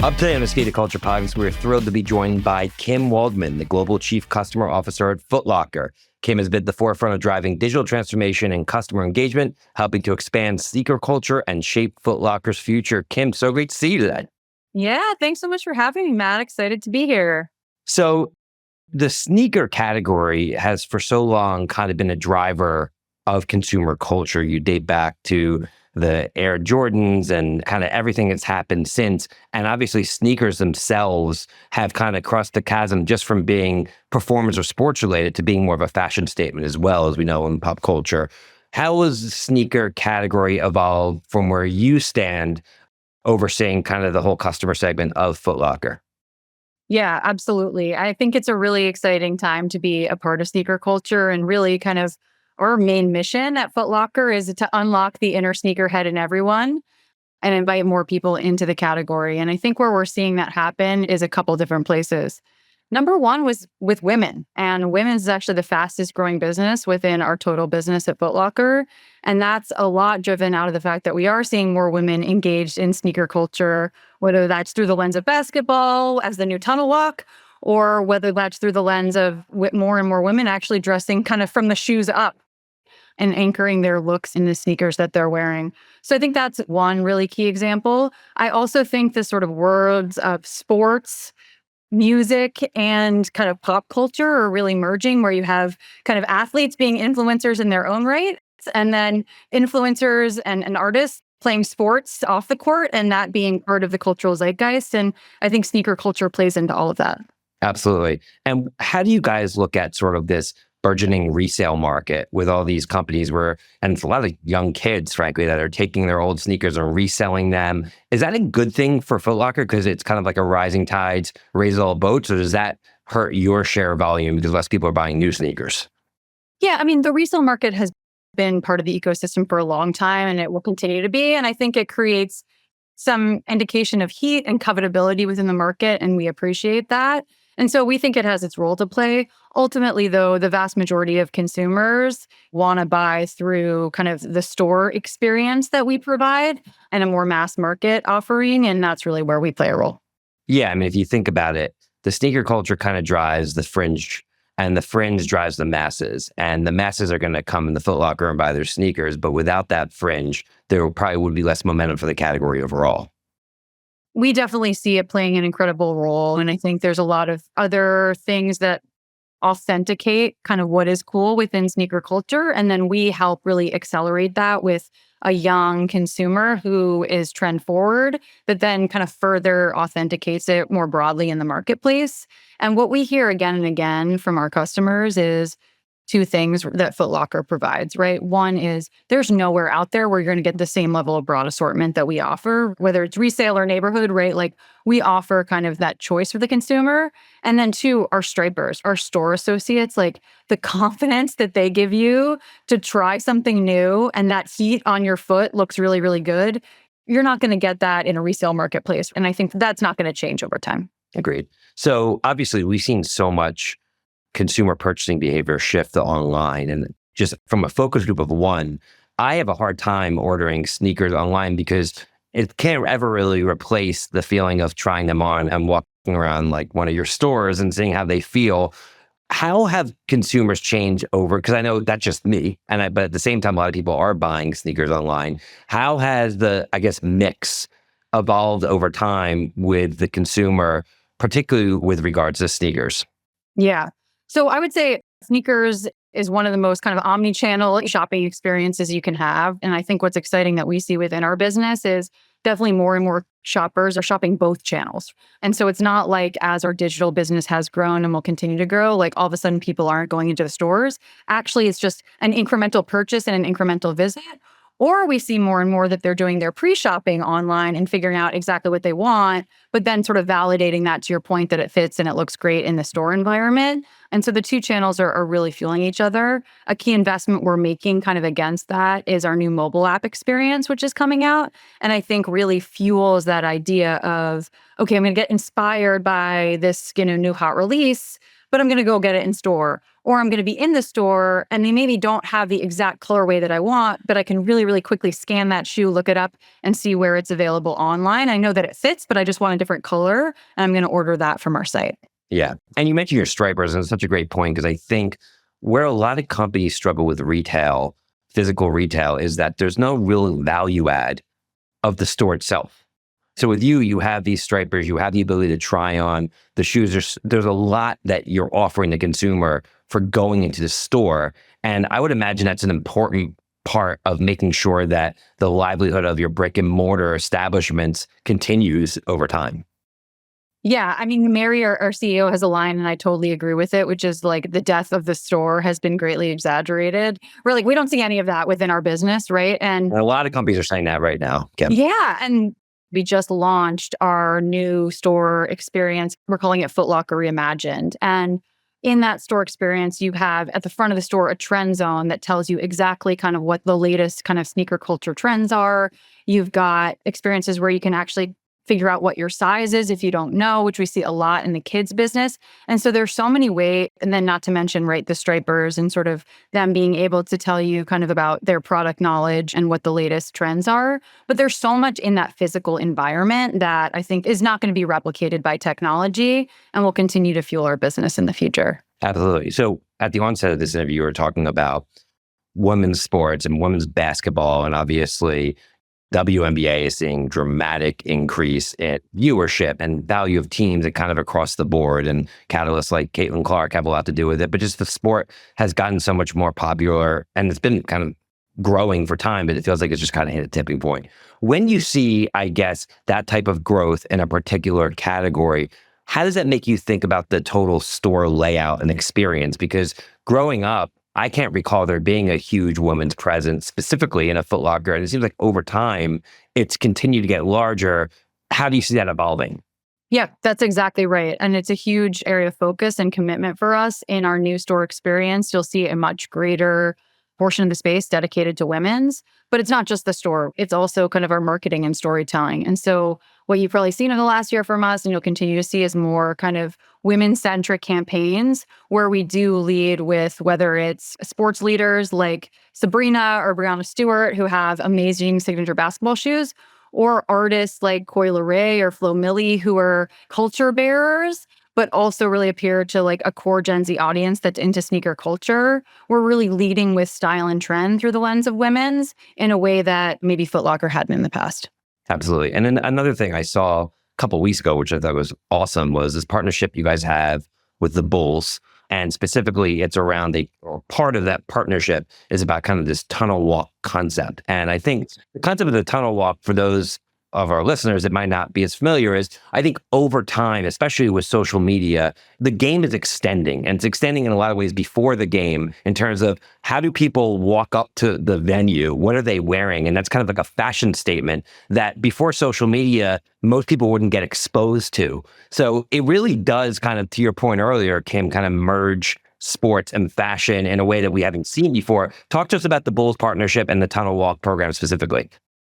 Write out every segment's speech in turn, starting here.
Up today on the State of Culture podcast, we're thrilled to be joined by Kim Waldmann, the Global Chief Customer Officer at Foot Locker. Kim has been at the forefront of driving digital transformation and customer engagement, helping to expand sneaker culture and shape Foot Locker's future. Kim, so great to see you today. Yeah, thanks so much for having me, Matt. Excited to be here. So the sneaker category has for so long kind of been a driver of consumer culture. You date back to the Air Jordans and kind of everything that's happened since. And obviously sneakers themselves have kind of crossed the chasm just from being performance or sports related to being more of a fashion statement as well, as we know in pop culture. How has the sneaker category evolved from where you stand overseeing kind of the whole customer segment of Foot Locker? Yeah, absolutely. I think it's a really exciting time to be a part of sneaker culture, and really kind of our main mission at Foot Locker is to unlock the inner sneakerhead in everyone and invite more people into the category. And I think where we're seeing that happen is a couple different places. Number one was with women, and women's is actually the fastest growing business within our total business at Foot Locker. And that's a lot driven out of the fact that we are seeing more women engaged in sneaker culture, whether that's through the lens of basketball as the new tunnel walk, or whether that's through the lens of more and more women actually dressing kind of from the shoes up and anchoring their looks in the sneakers that they're wearing. So I think that's one really key example. I also think the sort of worlds of sports, music, and kind of pop culture are really merging, where you have kind of athletes being influencers in their own right, and then influencers and artists playing sports off the court, and that being part of the cultural zeitgeist. And I think sneaker culture plays into all of that. Absolutely. And how do you guys look at sort of this burgeoning resale market with all these companies and it's a lot of young kids, frankly, that are taking their old sneakers and reselling them? Is that a good thing for Foot Locker because it's kind of like a rising tides raises all boats, or does that hurt your share of volume because less people are buying new sneakers? Yeah, I mean, the resale market has been part of the ecosystem for a long time, and it will continue to be. And I think it creates some indication of heat and covetability within the market, and we appreciate that. And so we think it has its role to play. Ultimately, though, the vast majority of consumers want to buy through kind of the store experience that we provide and a more mass market offering. And that's really where we play a role. Yeah, I mean, if you think about it, the sneaker culture kind of drives the fringe, and the fringe drives the masses. And the masses are going to come in the Foot Locker and buy their sneakers. But without that fringe, there probably would be less momentum for the category overall. We definitely see it playing an incredible role. And I think there's a lot of other things that authenticate kind of what is cool within sneaker culture. And then we help really accelerate that with a young consumer who is trend forward, but then kind of further authenticates it more broadly in the marketplace. And what we hear again and again from our customers is two things that Foot Locker provides, right? One is there's nowhere out there where you're going to get the same level of broad assortment that we offer, whether it's resale or neighborhood, right? Like we offer kind of that choice for the consumer. And then two, our stripers, our store associates, like the confidence that they give you to try something new and that heat on your foot looks really, really good. You're not going to get that in a resale marketplace. And I think that's not going to change over time. Agreed. So obviously we've seen so much consumer purchasing behavior shift to online. And just from a focus group of one, I have a hard time ordering sneakers online because it can't ever really replace the feeling of trying them on and walking around like one of your stores and seeing how they feel. How have consumers changed over? Because I know that's just me, but at the same time, a lot of people are buying sneakers online. How has the, I guess, mix evolved over time with the consumer, particularly with regards to sneakers? Yeah. So I would say sneakers is one of the most kind of omni-channel shopping experiences you can have. And I think what's exciting that we see within our business is definitely more and more shoppers are shopping both channels. And so it's not like as our digital business has grown and will continue to grow, like all of a sudden people aren't going into the stores. Actually, it's just an incremental purchase and an incremental visit. Or we see more and more that they're doing their pre-shopping online and figuring out exactly what they want, but then sort of validating that to your point that it fits and it looks great in the store environment. And so the two channels are really fueling each other. A key investment we're making kind of against that is our new mobile app experience, which is coming out. And I think really fuels that idea of, okay, I'm going to get inspired by this, new hot release. but I'm going to go get it in store. Or I'm going to be in the store and they maybe don't have the exact colorway that I want, but I can really, really quickly scan that shoe, look it up, and see where it's available online. I know that it fits, but I just want a different color. And I'm going to order that from our site. Yeah. And you mentioned your stripers, and it's such a great point because I think where a lot of companies struggle with retail, physical retail, is that there's no real value add of the store itself. So with you, you have these stripers, you have the ability to try on the shoes. There's a lot that you're offering the consumer for going into the store. And I would imagine that's an important part of making sure that the livelihood of your brick and mortar establishments continues over time. Yeah, I mean, Mary, our CEO, has a line, and I totally agree with it, which is like the death of the store has been greatly exaggerated. We're like, we don't see any of that within our business, right? And a lot of companies are saying that right now, Kim. Yeah, and we just launched our new store experience. We're calling it Foot Locker Reimagined. And in that store experience, you have at the front of the store a trend zone that tells you exactly kind of what the latest kind of sneaker culture trends are. You've got experiences where you can actually figure out what your size is if you don't know, which we see a lot in the kids business. And so there's so many ways, and then not to mention, right, the stripers and sort of them being able to tell you kind of about their product knowledge and what the latest trends are. But there's so much in that physical environment that I think is not going to be replicated by technology and will continue to fuel our business in the future. Absolutely. So at the onset of this interview, you were talking about women's sports and women's basketball, and obviously WNBA is seeing dramatic increase in viewership and value of teams and kind of across the board. And catalysts like Caitlin Clark have a lot to do with it. But just the sport has gotten so much more popular and it's been kind of growing for time, but it feels like it's just kind of hit a tipping point. When you see, I guess, that type of growth in a particular category, how does that make you think about the total store layout and experience? Because growing up, I can't recall there being a huge women's presence specifically in a Foot Locker. And it seems like over time, it's continued to get larger. How do you see that evolving? Yeah, that's exactly right. And it's a huge area of focus and commitment for us in our new store experience. You'll see a much greater portion of the space dedicated to women's, but it's not just the store. It's also kind of our marketing and storytelling. And so what you've probably seen in the last year from us, and you'll continue to see, is more kind of women-centric campaigns where we do lead with whether it's sports leaders like Sabrina or Breanna Stewart, who have amazing signature basketball shoes, or artists like Coi Leray or Flo Milli, who are culture bearers, but also really appear to like a core Gen Z audience that's into sneaker culture. We're really leading with style and trend through the lens of women's in a way that maybe Foot Locker hadn't in the past. Absolutely. And then another thing I saw a couple of weeks ago, which I thought was awesome, was this partnership you guys have with the Bulls. And specifically, it's around or part of that partnership is about kind of this tunnel walk concept. And I think the concept of the tunnel walk, for those of our listeners that might not be as familiar, is I think over time, especially with social media, the game is extending, and it's extending in a lot of ways before the game in terms of how do people walk up to the venue? What are they wearing? And that's kind of like a fashion statement that before social media, most people wouldn't get exposed to. So it really does kind of, to your point earlier, Kim, kind of merge sports and fashion in a way that we haven't seen before. Talk to us about the Bulls partnership and the Tunnel Walk program specifically.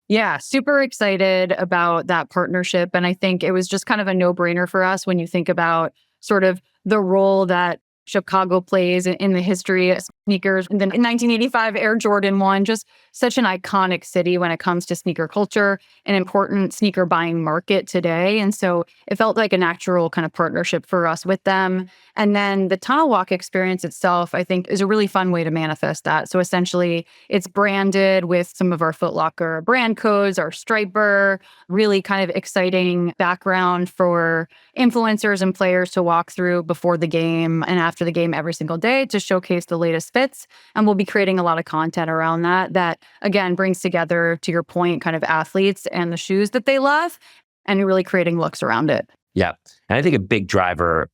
Yeah, super excited about that partnership. And I think it was just kind of a no-brainer for us when you think about sort of the role that Chicago plays in the history of sneakers. And then in 1985, Air Jordan 1, just such an iconic city when it comes to sneaker culture, an important sneaker buying market today. And so it felt like a natural kind of partnership for us with them. And then the Tunnel Walk experience itself, I think, is a really fun way to manifest that. So essentially, it's branded with some of our Foot Locker brand codes, our striper, really kind of exciting background for influencers and players to walk through before the game and after the game every single day to showcase the latest fits. And we'll be creating a lot of content around that again brings together, to your point, kind of athletes and the shoes that they love and really creating looks around it. Yeah. And I think a big driver,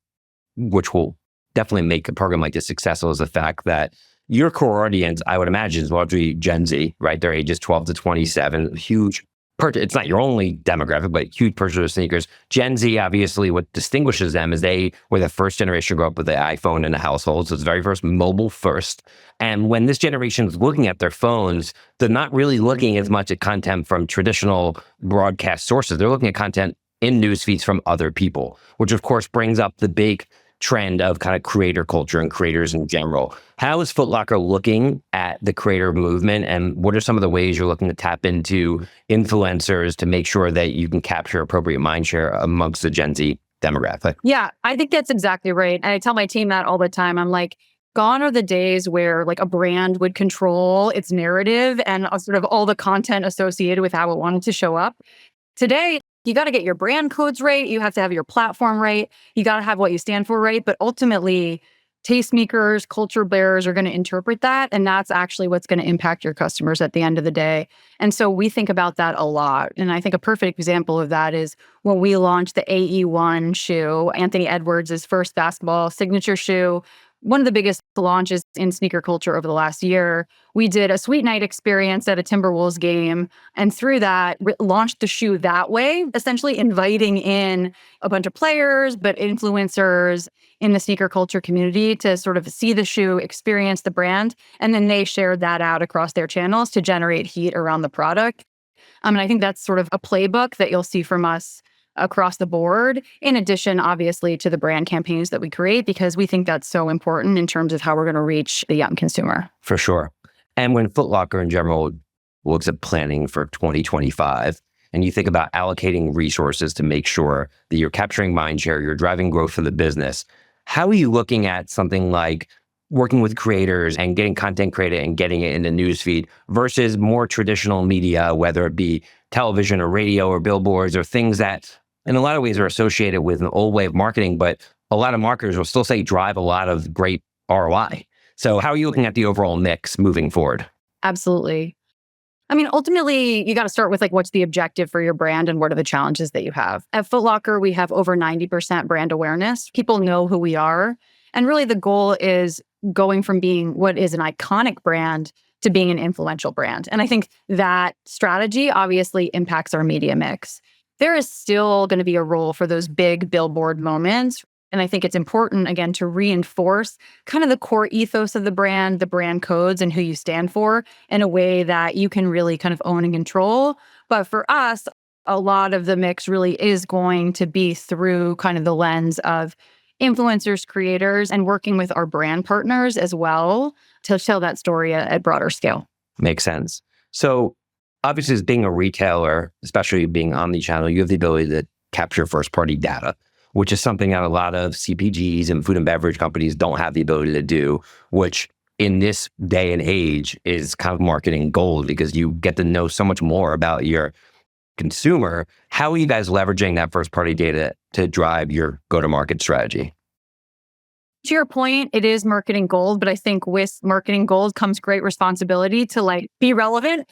which will definitely make a program like this successful, is the fact that your core audience, I would imagine, is largely Gen Z, right? Their ages 12 to 27, huge purchase. It's not your only demographic, but huge purchase of sneakers. Gen Z, obviously, what distinguishes them is they were the first generation to grow up with the iPhone in the household. So it's the very first mobile first. And when this generation is looking at their phones, they're not really looking as much at content from traditional broadcast sources. They're looking at content in news feeds from other people, which of course brings up the big trend of kind of creator culture and creators in general. How is Foot Locker looking at the creator movement, and what are some of the ways you're looking to tap into influencers to make sure that you can capture appropriate mindshare amongst the Gen Z demographic? Yeah, I think that's exactly right. And I tell my team that all the time. I'm like, gone are the days where like a brand would control its narrative and sort of all the content associated with how it wanted to show up. Today, you got to get your brand codes right. You have to have your platform right. You got to have what you stand for right. But ultimately, tastemakers, culture bearers are going to interpret that. And that's actually what's going to impact your customers at the end of the day. And so we think about that a lot. And I think a perfect example of that is when we launched the AE1 shoe, Anthony Edwards' first basketball signature shoe. One of the biggest launches in sneaker culture over the last year. We did a sweet night experience at a Timberwolves game. And through that, launched the shoe that way, essentially inviting in a bunch of players, but influencers in the sneaker culture community to sort of see the shoe, experience the brand. And then they shared that out across their channels to generate heat around the product. And I think that's sort of a playbook that you'll see from us across the board, in addition, obviously, to the brand campaigns that we create, because we think that's so important in terms of how we're going to reach the young consumer. For sure. And when Foot Locker in general looks at planning for 2025, and you think about allocating resources to make sure that you're capturing mindshare, you're driving growth for the business, how are you looking at something like working with creators and getting content created and getting it in the newsfeed versus more traditional media, whether it be television or radio or billboards or things that in a lot of ways are associated with an old way of marketing, but a lot of marketers will still say drive a lot of great ROI. So how are you looking at the overall mix moving forward? Absolutely. I mean, ultimately, you got to start with like, what's the objective for your brand and what are the challenges that you have? At Foot Locker, we have over 90% brand awareness. People know who we are. And really the goal is going from being what is an iconic brand to being an influential brand. And I think that strategy obviously impacts our media mix. There is still going to be a role for those big billboard moments. And I think it's important, again, to reinforce kind of the core ethos of the brand codes and who you stand for in a way that you can really kind of own and control. But for us, a lot of the mix really is going to be through kind of the lens of influencers, creators, and working with our brand partners as well to tell that story at broader scale. Makes sense. So obviously, as being a retailer, especially being omnichannel, you have the ability to capture first-party data, which is something that a lot of CPGs and food and beverage companies don't have the ability to do, which in this day and age is kind of marketing gold because you get to know so much more about your consumer. How are you guys leveraging that first-party data to drive your go-to-market strategy? To your point, it is marketing gold, but I think with marketing gold comes great responsibility to like be relevant.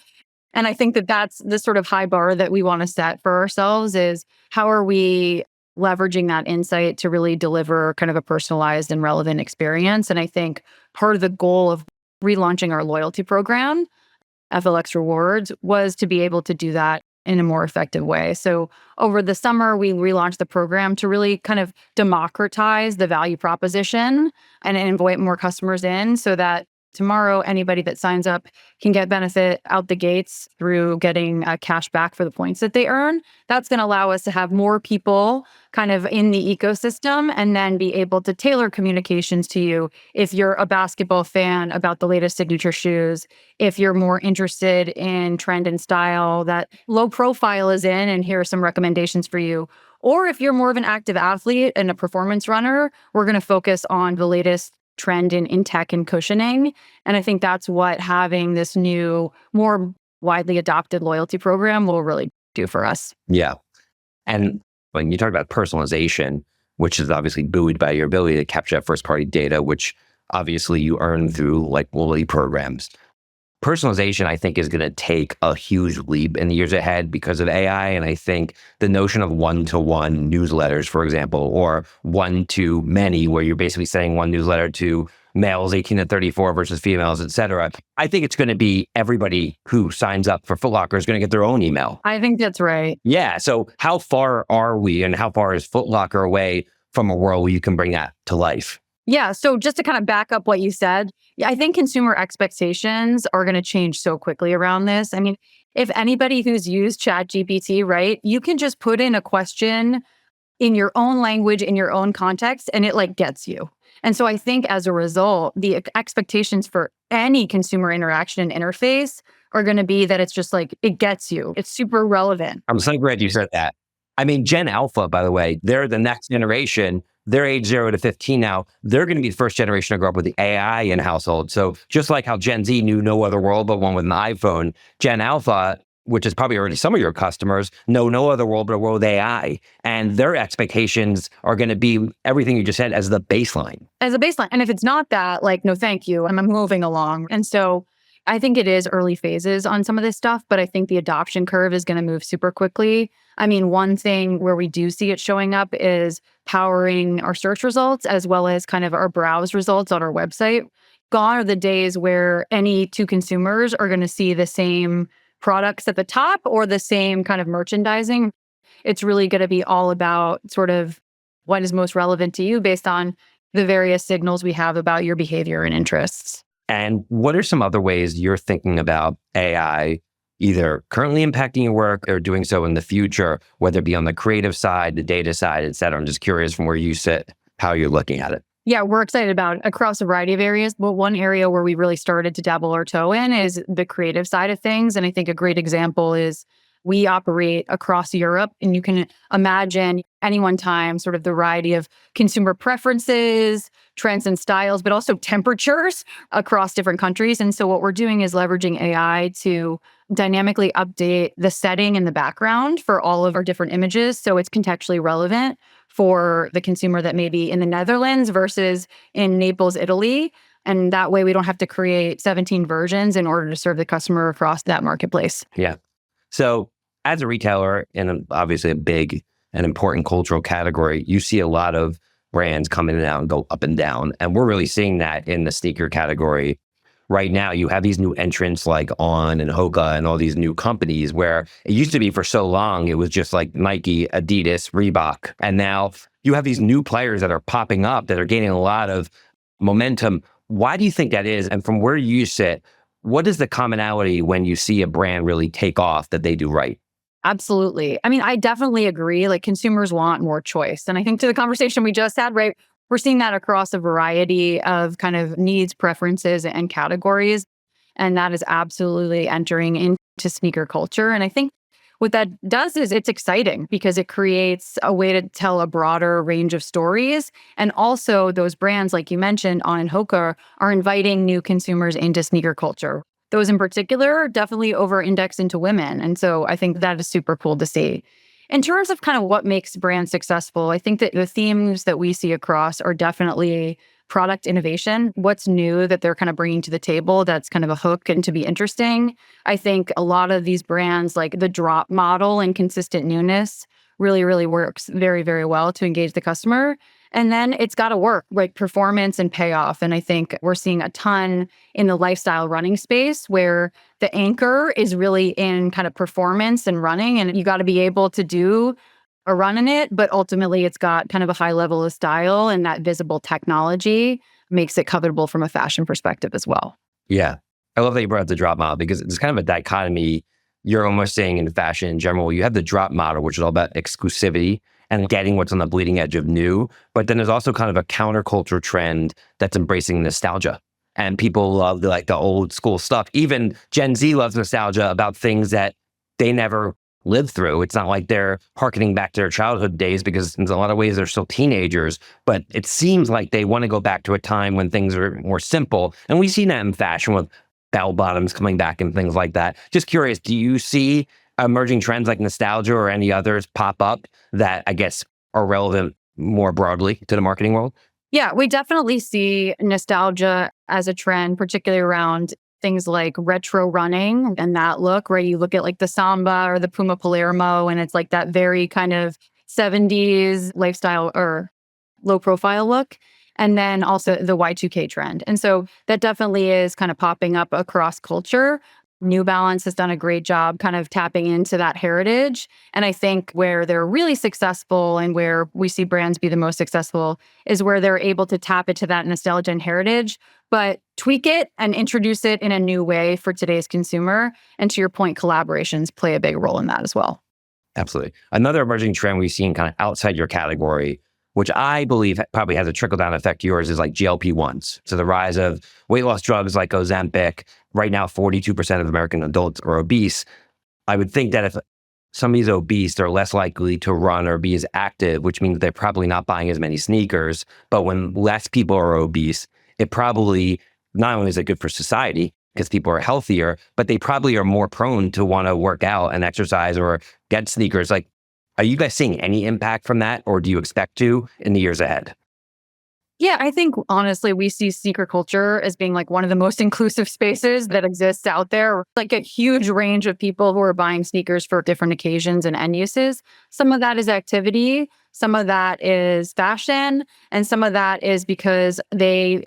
And I think that that's the sort of high bar that we want to set for ourselves is how are we leveraging that insight to really deliver kind of a personalized and relevant experience. And I think part of the goal of relaunching our loyalty program, FLX Rewards, was to be able to do that in a more effective way. So over the summer, we relaunched the program to really kind of democratize the value proposition and invite more customers in so that tomorrow, anybody that signs up can get benefit out the gates through getting cash back for the points that they earn. That's going to allow us to have more people kind of in the ecosystem and then be able to tailor communications to you. If you're a basketball fan about the latest signature shoes, if you're more interested in trend and style that low profile is in, and here are some recommendations for you. Or if you're more of an active athlete and a performance runner, we're going to focus on the latest trend in tech and cushioning. And I think that's what having this new, more widely adopted loyalty program will really do for us. Yeah. And when you talk about personalization, which is obviously buoyed by your ability to capture that first party data, which obviously you earn through like loyalty programs. Personalization, I think, is going to take a huge leap in the years ahead because of AI. And I think the notion of one-to-one newsletters, for example, or one-to-many, where you're basically sending one newsletter to males 18 to 34 versus females, et cetera. I think it's going to be everybody who signs up for Foot Locker is going to get their own email. I think that's right. Yeah. So how far are we and how far is Foot Locker away from a world where you can bring that to life? Yeah. So just to kind of back up what you said, I think consumer expectations are going to change so quickly around this. I mean, if anybody who's used ChatGPT, right, you can just put in a question in your own language, in your own context, and it like gets you. And so I think as a result, the expectations for any consumer interaction and interface are going to be that it's just like, it gets you. It's super relevant. I'm so glad you said that. I mean, Gen Alpha, by the way, they're the next generation. They're age 0 to 15 now. They're going to be the first generation to grow up with the AI in household. So just like how Gen Z knew no other world but one with an iPhone, Gen Alpha, which is probably already some of your customers, know no other world but a world with AI. And their expectations are going to be everything you just said as the baseline. As a baseline. And if it's not that, like, no, thank you. I'm moving along. And so I think it is early phases on some of this stuff, but I think the adoption curve is going to move super quickly. I mean, one thing where we do see it showing up is powering our search results as well as kind of our browse results on our website. Gone are the days where any two consumers are going to see the same products at the top or the same kind of merchandising. It's really going to be all about sort of what is most relevant to you based on the various signals we have about your behavior and interests. And what are some other ways you're thinking about AI either currently impacting your work or doing so in the future, whether it be on the creative side, the data side, et cetera? I'm just curious from where you sit, how you're looking at it. Yeah, we're excited about across a variety of areas. But one area where we really started to dabble our toe in is the creative side of things. And I think a great example is we operate across Europe, and you can imagine any one time sort of the variety of consumer preferences, trends and styles, but also temperatures across different countries. And so what we're doing is leveraging AI to dynamically update the setting in the background for all of our different images. So it's contextually relevant for the consumer that may be in the Netherlands versus in Naples, Italy. And that way we don't have to create 17 versions in order to serve the customer across that marketplace. Yeah. So as a retailer in obviously a big and important cultural category, you see a lot of brands come in and out and go up and down. And we're really seeing that in the sneaker category. Right now, you have these new entrants like On and Hoka and all these new companies where it used to be for so long, it was just like Nike, Adidas, Reebok. And now you have these new players that are popping up that are gaining a lot of momentum. Why do you think that is? And from where you sit, what is the commonality when you see a brand really take off that they do right? Absolutely. I mean, I definitely agree. Like consumers want more choice. And I think to the conversation we just had, right, we're seeing that across a variety of kind of needs, preferences, and categories. And that is absolutely entering into sneaker culture. And I think what that does is it's exciting because it creates a way to tell a broader range of stories. And also those brands, like you mentioned, On and Hoka, are inviting new consumers into sneaker culture. Those in particular definitely over-index into women. And so I think that is super cool to see. In terms of kind of what makes brands successful, I think that the themes that we see across are definitely product innovation. What's new that they're kind of bringing to the table that's kind of a hook and to be interesting. I think a lot of these brands, like the drop model and consistent newness, really works very, very well to engage the customer. And then it's got to work, like performance and payoff. And I think we're seeing a ton in the lifestyle running space where the anchor is really in kind of performance and running. And you got to be able to do a run in it, but ultimately it's got kind of a high level of style, and that visible technology makes it covetable from a fashion perspective as well. Yeah. I love that you brought up the drop model because it's kind of a dichotomy. You're almost saying in fashion in general, you have the drop model, which is all about exclusivity and getting what's on the bleeding edge of new. But then there's also kind of a counterculture trend that's embracing nostalgia. And people love the old school stuff. Even Gen Z loves nostalgia about things that they never lived through. It's not like they're harkening back to their childhood days because in a lot of ways they're still teenagers, but it seems like they want to go back to a time when things are more simple. And we see that in fashion with bell bottoms coming back and things like that. Just curious, do you see emerging trends like nostalgia or any others pop up that I guess are relevant more broadly to the marketing world? Yeah, we definitely see nostalgia as a trend, particularly around things like retro running and that look, where you look at like the Samba or the Puma Palermo, and it's like that very kind of 70s lifestyle or low profile look. And then also the Y2K trend. And so that definitely is kind of popping up across culture. New Balance has done a great job kind of tapping into that heritage. And I think where they're really successful and where we see brands be the most successful is where they're able to tap into that nostalgia and heritage, but tweak it and introduce it in a new way for today's consumer. And to your point, collaborations play a big role in that as well. Absolutely. Another emerging trend we've seen kind of outside your category, which I believe probably has a trickle down effect to yours, is like GLP-1s. So the rise of weight loss drugs like Ozempic. Right now, 42% of American adults are obese. I would think that if somebody's obese, they're less likely to run or be as active, which means they're probably not buying as many sneakers. But when less people are obese, it probably, not only is it good for society because people are healthier, but they probably are more prone to want to work out and exercise or get sneakers. Like, are you guys seeing any impact from that, or do you expect to in the years ahead? Yeah, I think honestly, we see sneaker culture as being like one of the most inclusive spaces that exists out there. Like a huge range of people who are buying sneakers for different occasions and end uses. Some of that is activity, some of that is fashion, and some of that is because they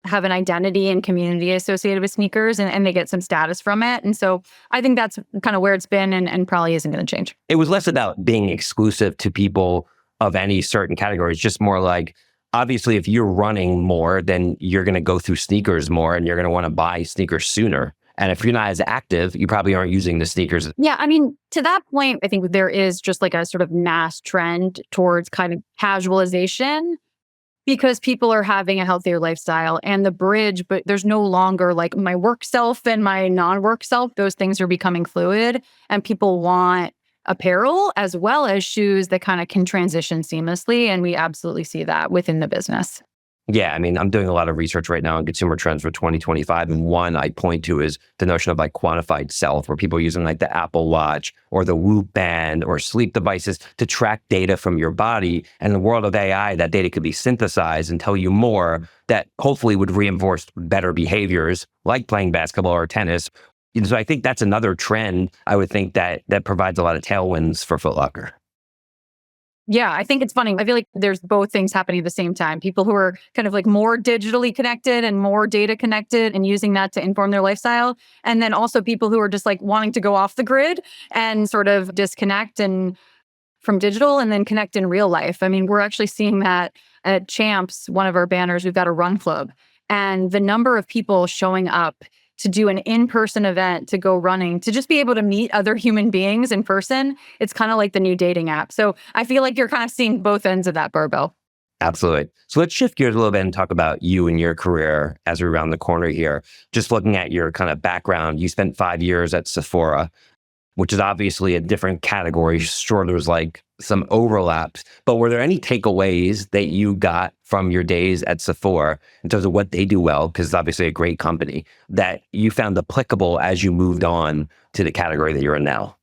have an identity and community associated with sneakers and they get some status from it. And so I think that's kind of where it's been and probably isn't going to change. It was less about being exclusive to people of any certain categories, just more like, obviously, if you're running more, then you're going to go through sneakers more and you're going to want to buy sneakers sooner. And if you're not as active, you probably aren't using the sneakers. Yeah, I mean, to that point, I think there is just like a sort of mass trend towards kind of casualization because people are having a healthier lifestyle and the bridge, but there's no longer like my work self and my non-work self. Those things are becoming fluid and people want apparel as well as shoes that kind of can transition seamlessly. And we absolutely see that within the business. Yeah, I mean, I'm doing a lot of research right now on consumer trends for 2025. And one I point to is the notion of like quantified self, where people are using like the Apple Watch or the Whoop band or sleep devices to track data from your body. And in the world of AI, that data could be synthesized and tell you more that hopefully would reinforce better behaviors like playing basketball or tennis. And so I think that's another trend I would think that provides a lot of tailwinds for Foot Locker. Yeah, I think it's funny. I feel like there's both things happening at the same time. People who are kind of like more digitally connected and more data connected and using that to inform their lifestyle. And then also people who are just like wanting to go off the grid and sort of disconnect and from digital and then connect in real life. I mean, we're actually seeing that at Champs, one of our banners, we've got a run club. And the number of people showing up to do an in-person event, to go running, to just be able to meet other human beings in person, it's kind of like the new dating app. So I feel like you're kind of seeing both ends of that barbell. Absolutely. So let's shift gears a little bit and talk about you and your career as we round the corner here. Just looking at your kind of background, you spent 5 years at Sephora, which is obviously a different category. Sure, there's like some overlaps, but were there any takeaways that you got from your days at Sephora in terms of what they do well, because it's obviously a great company, that you found applicable as you moved on to the category that you're in now?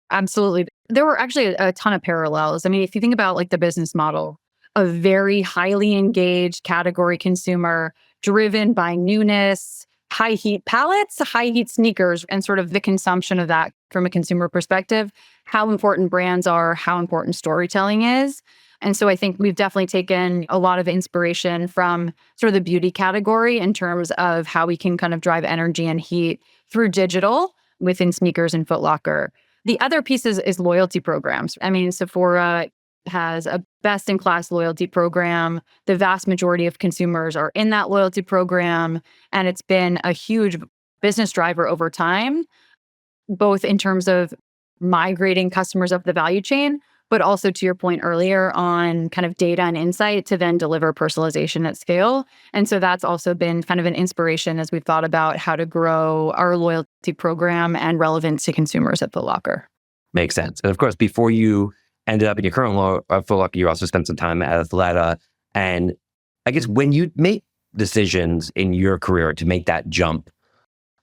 Absolutely. There were actually a ton of parallels. I mean, if you think about like the business model, a very highly engaged category consumer driven by newness, high heat palettes, high heat sneakers, and sort of the consumption of that from a consumer perspective, how important brands are, how important storytelling is. And so I think we've definitely taken a lot of inspiration from sort of the beauty category in terms of how we can kind of drive energy and heat through digital within sneakers and Foot Locker. The other piece is loyalty programs. I mean, Sephora has a best-in-class loyalty program. The vast majority of consumers are in that loyalty program, and it's been a huge business driver over time, both in terms of migrating customers up the value chain, but also to your point earlier on kind of data and insight to then deliver personalization at scale. And so that's also been kind of an inspiration as we've thought about how to grow our loyalty program and relevance to consumers at Foot Locker. Makes sense. And of course, before you ended up in your current Foot Locker, you also spent some time at Athleta. And I guess when you make decisions in your career to make that jump,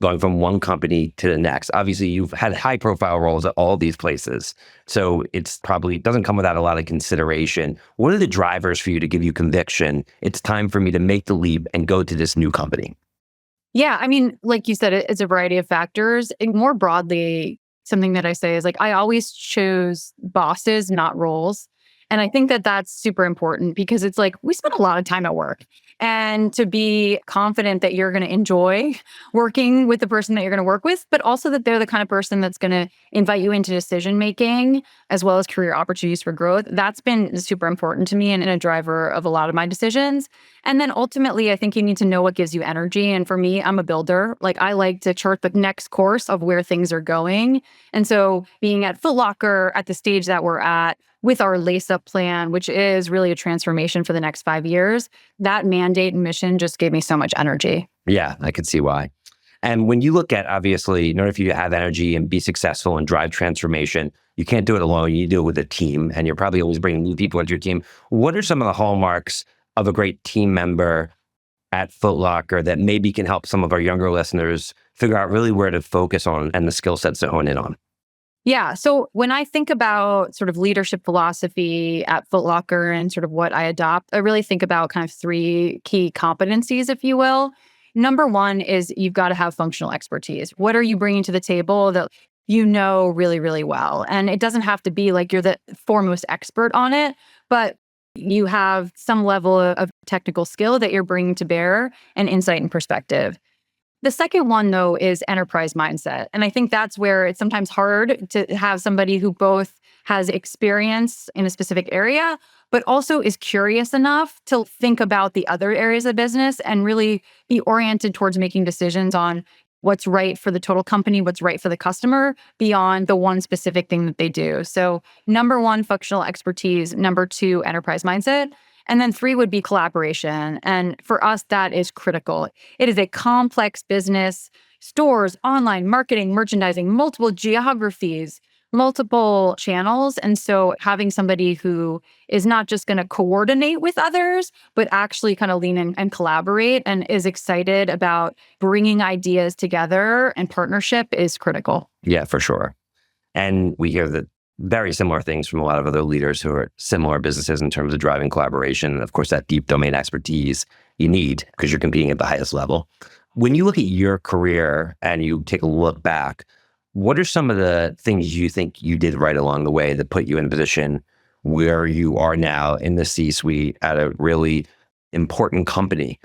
going from one company to the next, obviously you've had high profile roles at all these places. So it's probably doesn't come without a lot of consideration. What are the drivers for you to give you conviction? It's time for me to make the leap and go to this new company. Yeah, I mean, like you said, it's a variety of factors. And more broadly, something that I say is like, I always choose bosses, not roles. And I think that that's super important because it's like we spend a lot of time at work and to be confident that you're going to enjoy working with the person that you're going to work with, but also that they're the kind of person that's going to invite you into decision making as well as career opportunities for growth. That's been super important to me and a driver of a lot of my decisions. And then ultimately, I think you need to know what gives you energy. And for me, I'm a builder. Like, I like to chart the next course of where things are going. And so being at Foot Locker at the stage that we're at with our Lace Up plan, which is really a transformation for the next 5 years, that mandate and mission just gave me so much energy. Yeah, I could see why. And when you look at, obviously, in order for you to have energy and be successful and drive transformation, you can't do it alone. You do it with a team, and you're probably always bringing new people into your team. What are some of the hallmarks of a great team member at Foot Locker that maybe can help some of our younger listeners figure out really where to focus on and the skill sets to hone in on? Yeah. So when I think about sort of leadership philosophy at Foot Locker and sort of what I adopt, I really think about kind of 3 key competencies, if you will. Number 1 is you've got to have functional expertise. What are you bringing to the table that you know really, really well? And it doesn't have to be like you're the foremost expert on it, but you have some level of technical skill that you're bringing to bear and insight and perspective. The second one, though, is enterprise mindset. And I think that's where it's sometimes hard to have somebody who both has experience in a specific area, but also is curious enough to think about the other areas of business and really be oriented towards making decisions on what's right for the total company, what's right for the customer, beyond the one specific thing that they do. So number 1, functional expertise. Number 2, enterprise mindset. And then 3 would be collaboration. And for us, that is critical. It is a complex business, stores, online marketing, merchandising, multiple geographies, multiple channels. And so having somebody who is not just going to coordinate with others, but actually kind of lean in and collaborate and is excited about bringing ideas together and partnership is critical. Yeah, for sure. And we hear that very similar things from a lot of other leaders who are similar businesses in terms of driving collaboration. And of course, that deep domain expertise you need because you're competing at the highest level. When you look at your career and you take a look back, what are some of the things you think you did right along the way that put you in a position where you are now in the C-suite at a really important company?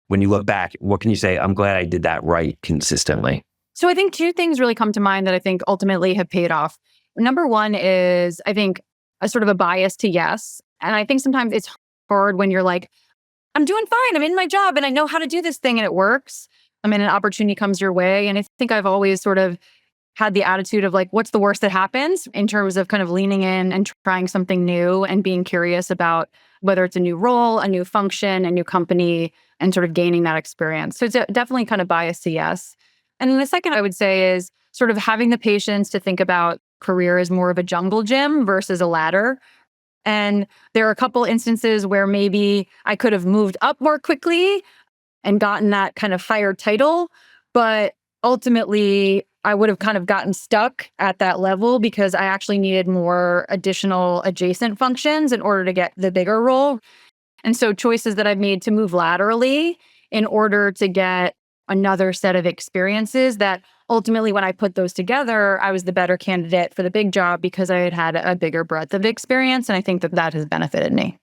When you look back, what can you say? I'm glad I did that right consistently. So I think 2 things really come to mind that I think ultimately have paid off. Number 1 is, I think, a sort of a bias to yes. And I think sometimes it's hard when you're like, I'm doing fine. I'm in my job and I know how to do this thing and it works. I mean, an opportunity comes your way. And I think I've always sort of had the attitude of like, what's the worst that happens in terms of kind of leaning in and trying something new and being curious about whether it's a new role, a new function, a new company, and sort of gaining that experience. So it's definitely kind of biased to yes. And then the second I would say is sort of having the patience to think about career as more of a jungle gym versus a ladder. And there are a couple instances where maybe I could have moved up more quickly and gotten that kind of higher title, but ultimately I would have kind of gotten stuck at that level because I actually needed more additional adjacent functions in order to get the bigger role. And so choices that I've made to move laterally in order to get another set of experiences that ultimately, when I put those together, I was the better candidate for the big job because I had had a bigger breadth of experience. And I think that that has benefited me.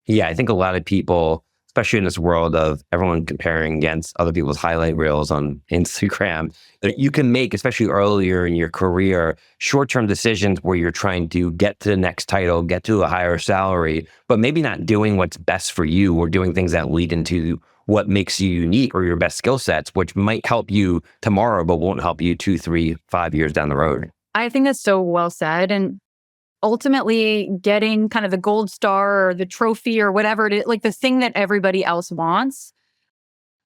Yeah, I think a lot of people, especially in this world of everyone comparing against other people's highlight reels on Instagram, that you can make, especially earlier in your career, short-term decisions where you're trying to get to the next title, get to a higher salary, but maybe not doing what's best for you or doing things that lead into what makes you unique or your best skill sets, which might help you tomorrow, but won't help you 2, 3, 5 years down the road. I think that's so well said. And ultimately getting kind of the gold star or the trophy or whatever it is, like the thing that everybody else wants.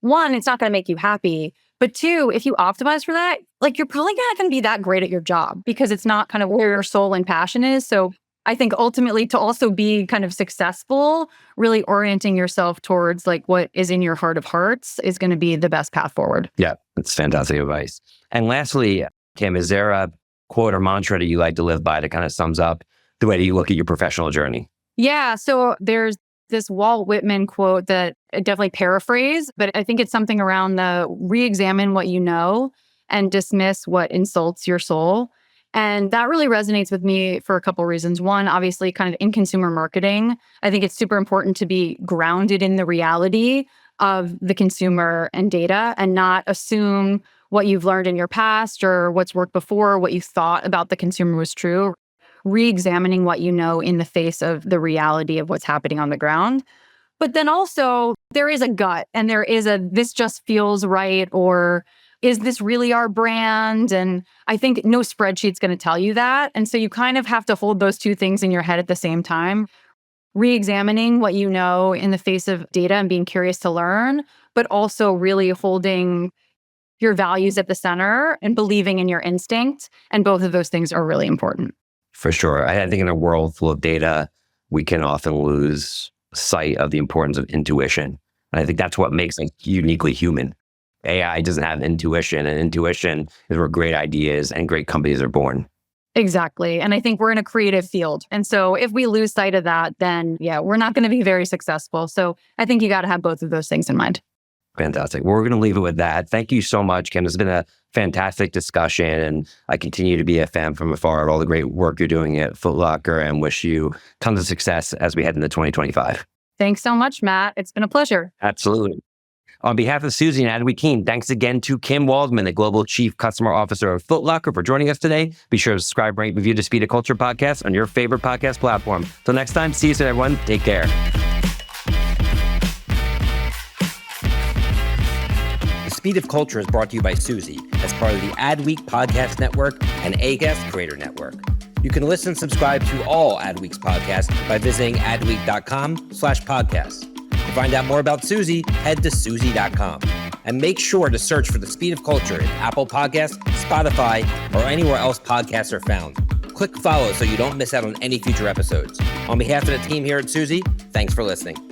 1, it's not going to make you happy. But 2, if you optimize for that, like you're probably not going to be that great at your job because it's not kind of where your soul and passion is. So I think ultimately to also be kind of successful, really orienting yourself towards like what is in your heart of hearts is going to be the best path forward. Yeah, that's fantastic advice. And lastly, Kim, is there a quote or mantra that you like to live by that kind of sums up the way that you look at your professional journey? Yeah. So there's this Walt Whitman quote that I definitely paraphrase, but I think it's something around the re-examine what you know and dismiss what insults your soul. And that really resonates with me for a couple of reasons. 1, obviously kind of in consumer marketing, I think it's super important to be grounded in the reality of the consumer and data and not assume what you've learned in your past or what's worked before, what you thought about the consumer was true, re-examining what you know in the face of the reality of what's happening on the ground. But then also there is a gut and there is this just feels right, or is this really our brand? And I think no spreadsheet's going to tell you that. And so you kind of have to hold those two things in your head at the same time, re-examining what you know in the face of data and being curious to learn, but also really holding your values at the center and believing in your instinct. And both of those things are really important. For sure. I think in a world full of data, we can often lose sight of the importance of intuition. And I think that's what makes us uniquely human. AI doesn't have intuition, and intuition is where great ideas and great companies are born. Exactly. And I think we're in a creative field. And so if we lose sight of that, then we're not going to be very successful. So I think you got to have both of those things in mind. Fantastic. Well, we're going to leave it with that. Thank you so much, Kim. It's been a fantastic discussion, and I continue to be a fan from afar of all the great work you're doing at Foot Locker and wish you tons of success as we head into 2025. Thanks so much, Matt. It's been a pleasure. Absolutely. On behalf of Suzy and Adweek team, thanks again to Kim Waldmann, the Global Chief Customer Officer of Foot Locker, for joining us today. Be sure to subscribe, rate, review the Speed of Culture podcast on your favorite podcast platform. Till next time, see you soon, everyone. Take care. The Speed of Culture is brought to you by Suzy as part of the Adweek Podcast Network and Acast Creator Network. You can listen and subscribe to all Adweek's podcasts by visiting adweek.com/podcasts. To find out more about Suzy, head to Suzy.com. And make sure to search for The Speed of Culture in Apple Podcasts, Spotify, or anywhere else podcasts are found. Click follow so you don't miss out on any future episodes. On behalf of the team here at Suzy, thanks for listening.